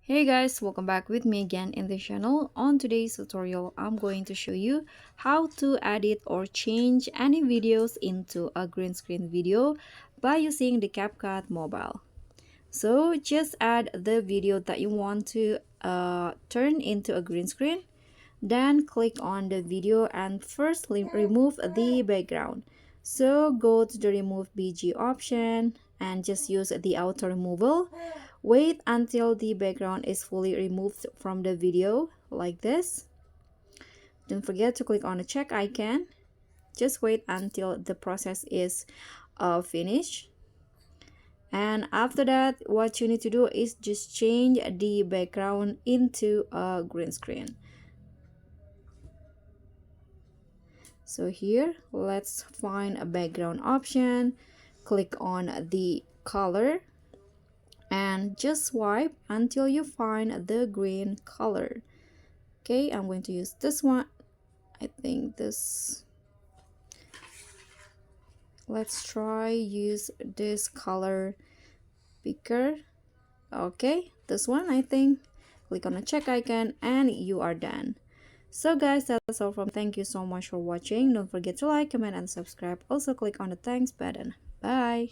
Hey guys, welcome back with me again in the channel. On today's tutorial, I'm going to show you how to edit or change any videos into a green screen video by using the CapCut mobile. So just add the video that you want to turn into a green screen. Then click on the video and first remove the background. So go to the remove BG option and just use the auto removal. Wait until the background is fully removed from the video like this. Don't forget to click on the check icon. Just wait until the process is finished. And after that, what you need to do is just change the background into a green screen. So here, let's find a background option. Click on the color and just swipe until you find the green color. Okay, I'm going to use this one. I think this, let's try use this color picker. Okay, this one I think. Click on the check icon and you are done. So guys, that's all from. Thank you so much for watching. Don't forget to like, comment and subscribe. Also click on the thanks button. Bye.